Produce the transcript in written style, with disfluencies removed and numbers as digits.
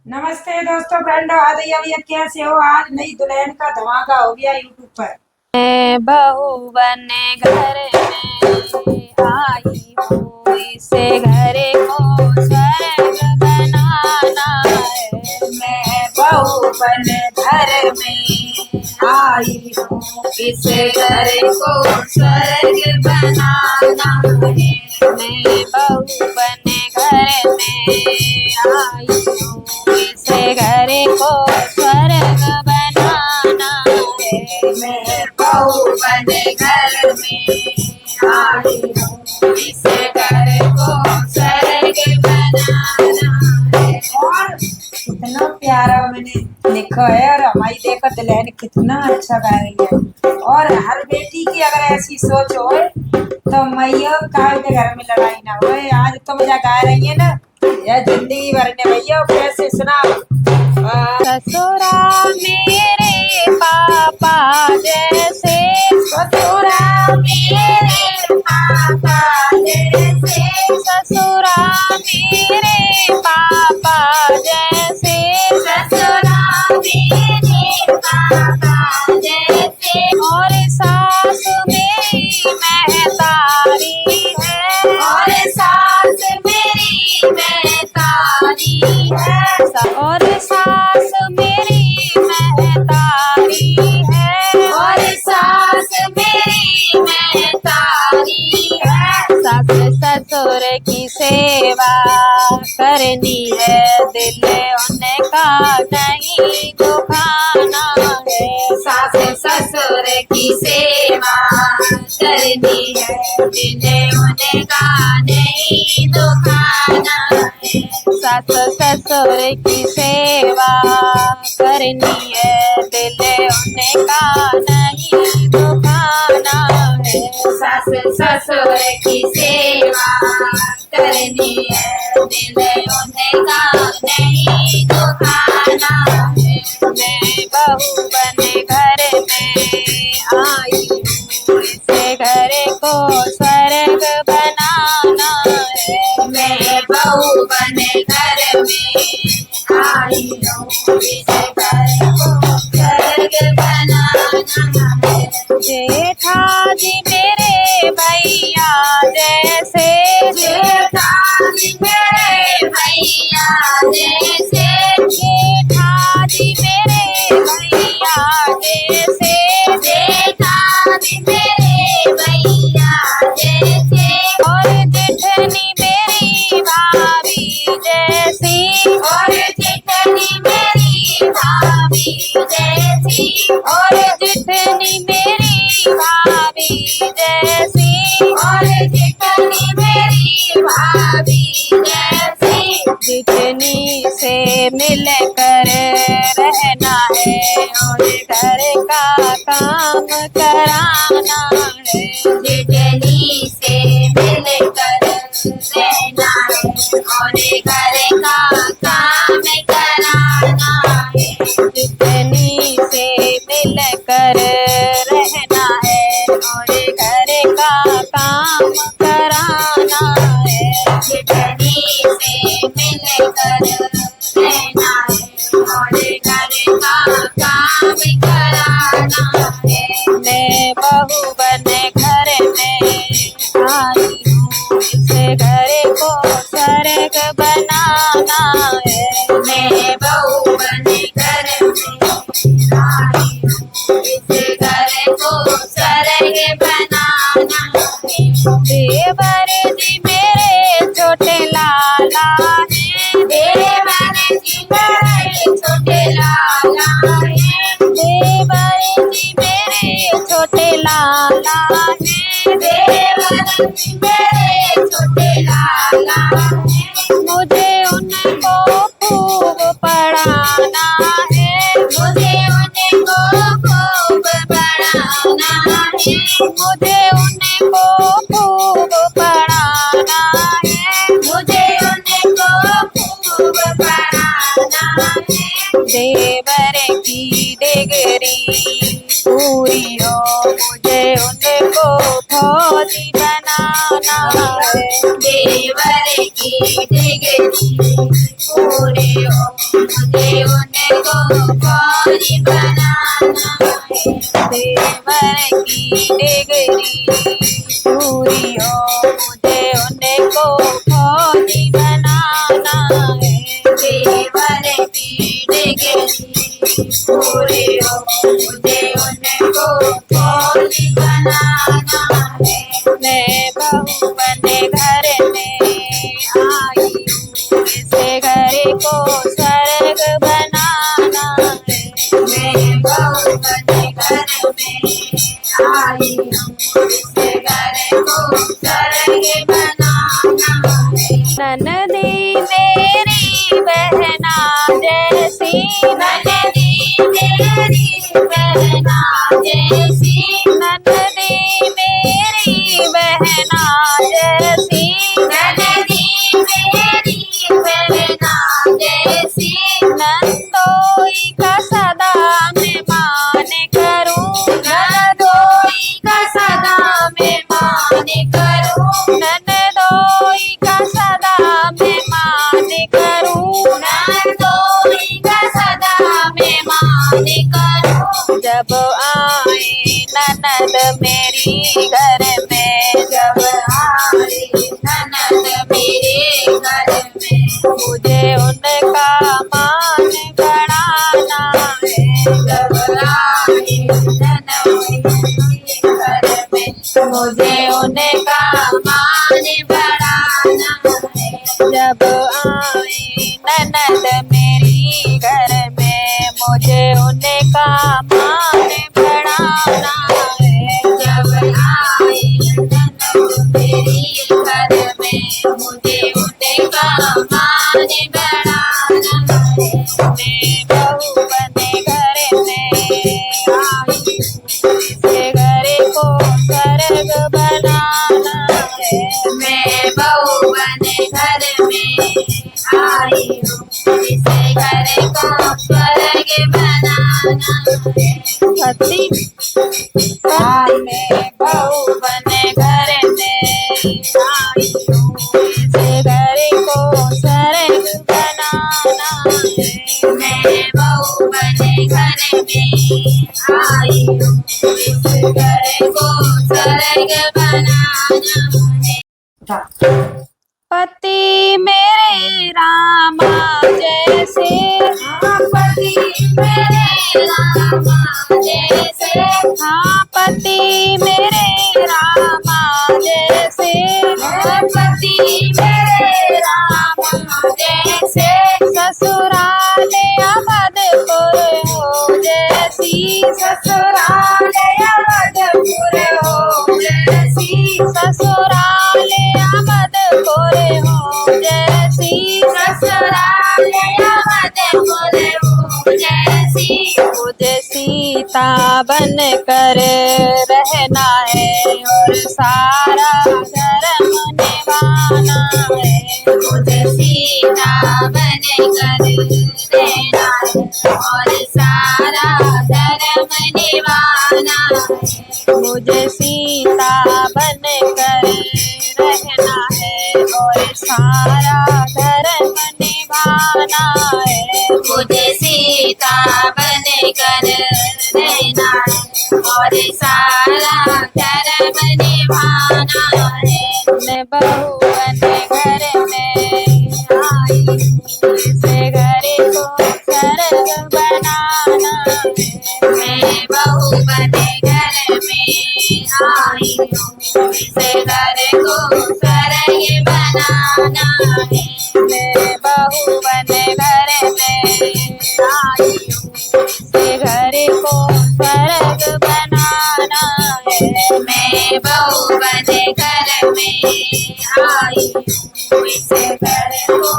नमस्ते दोस्तों, फ्रेंडो आदिया भैया, कैसे हो? आज नई दुल्हन का धमाका हो गया यूट्यूब पर। मैं बहू बने घर में आई हूँ, इसे घर को स्वर्ग बनाना है। मैं बहू बन घर में आई हूँ, इस घर को स्वर्ग बनाना है। मैं बहू बने घर में आई हूँ, इसे घर को स्वर्ग बनाना है। मैं बहू बन घर में आई हूँ, इस घर को स्वर्ग बनाना है। और कितना प्यारा मैंने लिखा है, और हमारी देखो दुल्हन कितना अच्छा गा रही है। और हर बेटी की अगर ऐसी सोच हो तो मैया काय के घर में लड़ाई ना हो। आज तुम जा गा रही है ना, यह जिंदगी भर ने भैया कैसे सुनाओ। ससुरा मेरे पापा जैसे, ससुरा मेरे पापा जैसे, ससुरा मेरे पापा जैसे, ससुरा मेरे पापा जैसे। और सास मेरी महतारी है, और सास मेरी महतारी है, और सास मेरी महतारी है, और सास मेरी महतारी है। सास ससुर की सेवा करनी है, दिल उनका नहीं दुखाना है। सास ससुर की सेवा करनी है, दिल उनका नहीं दुखाना है। सास ससुर की सेवा करनी है, दिल उनका नहीं दुखाना है। सास ससुर की सेवा करनी है, दिल उनका नहीं दुखाना है। मैं बहू बने घर में आई हूँ, इसे घर को स्वर्ग बनाना है। मैं बहू बने घर में आई हूँ, इस घर को स्वर्ग बनाना है। जेठाजी मेरे भैया जैसे, जेठाजी मेरे भैया जैसे, जेठाजी मेरे भैया जैसे, जेठाजी मेरे भैया जैसे। और जेठनी मेरी भाभी जैसी, और जेठनी मेरी भाभी जैसी, और जेठनी मेरी भाभी जैसी, और जेठनी मेरी भाभी जैसी। जितनी से मिलकर रहना है, और घर का काम कराना है। जितनी से मिलकर रहना है, और घर का काम कराना है। जितनी से मिलकर रहना है, और घर का काम कराना है। जितनी से मिलकर रहना है, और घर का काम कराना है। मैं बहू बने घर में आई हूँ, इसे घर को स्वर्ग बनाना है। मैं बहू बने घर में आई हूँ, इस घर को स्वर्ग बनाना है। देवर जी मेरे छोटे लाला हैं, देवर जी मेरे छोटे लाला हैं, देवर जी मेरे छोटे लाला हैं। देवर जी मेरे छोटे लाला हैं। मुझे उनको खूब पढ़ाना है, मुझे उनको खूब पढ़ाना है, मुझे उनको खूब पढ़ाना है। मुझे उनको खूब पढ़ाना है। देवर की डिग्री पूरी हो, मुझे उनको फौजी बनाना है। देवर की डिग्री पूरी हो, फौजी बनाना है। देवर की डिग्री पूरी हो मुझे उनको फौजी बनाना है। देवर की डिग्री पूरी हो मुझे उनको फौजी बनाना है। मैं बहू बने घर में आई हूँ, इसे घर को स्वर्ग बनाना है। मैं बहू बने घर में आई हूँ, इसे घर को स्वर्ग बनाना है। ननदी मेरी बहना जैसी, ननदी मेरी बहना जैसी, ननदी मेरी बहना जैसी, ननदी मेरी बहना जैसी, नंदोई का सदा मैं मान करूं, ननदोई का सदा मैं मान करूं, ननदोई का सदा मैं मान करूं। ननदोई का सदा मैं मान करूं। जब आए ननद मेरी घर में, जब आए ननद मेरे घर में, मुझे उनका मान बढ़ाना है। जब आए ननद मेरे घर में, मुझे उनका मान बढ़ाना है। जब आए ननद मेरी घर में, मुझे उनका मान बढ़ाना है। जब आए ननद मेरी घर में, मुझे उनका मान बढ़ाना है। मैं बहू बने घर में आई, इसे घर को स्वर्ग बनाना है। मैं बहू बने घर में आई हूँ, इसे घर को स्वर्ग बनाना है। पति मैं बहू बने घर में आई हूँ, इसे घर को स्वर्ग बनाना है। मैं बहू बने घर में आई हूँ, इस घर को स्वर्ग बनाना है। पति मेरे रामा जैसे, पति मेरे रामा जैसे, हाँ पति मेरे रामा जैसे, पति मेरे रामा जैसे, ससुराल अवधपुर हो जैसी, ससुराल अवधपुर हो जैसी, ससुराल अवधपुर हो जैसी, ससुराल अवधपुर हो जैसी, मुझे सीता बन कर रहना है और सारा धर्म निभाना है। मुझे सीता बन कर रहना है और सारा धर्म निभाना है। मुझे सीता बन कर रहना है और सारा धर्म निभाना है। मुझे सीता बन कर रहना है और सारा धर्म निभाना है। मैं बहू बने घर में आई हूँ, इसे घर को स्वर्ग बनाना है। मैं बहू बने घर में आई हूँ, इसे घर को स्वर्ग बनाना है। मैं बहू बने घर में आई हूँ, इसे घर को स्वर्ग बनाना है। मैं बहू बने घर में आई हूँ, इसे घर को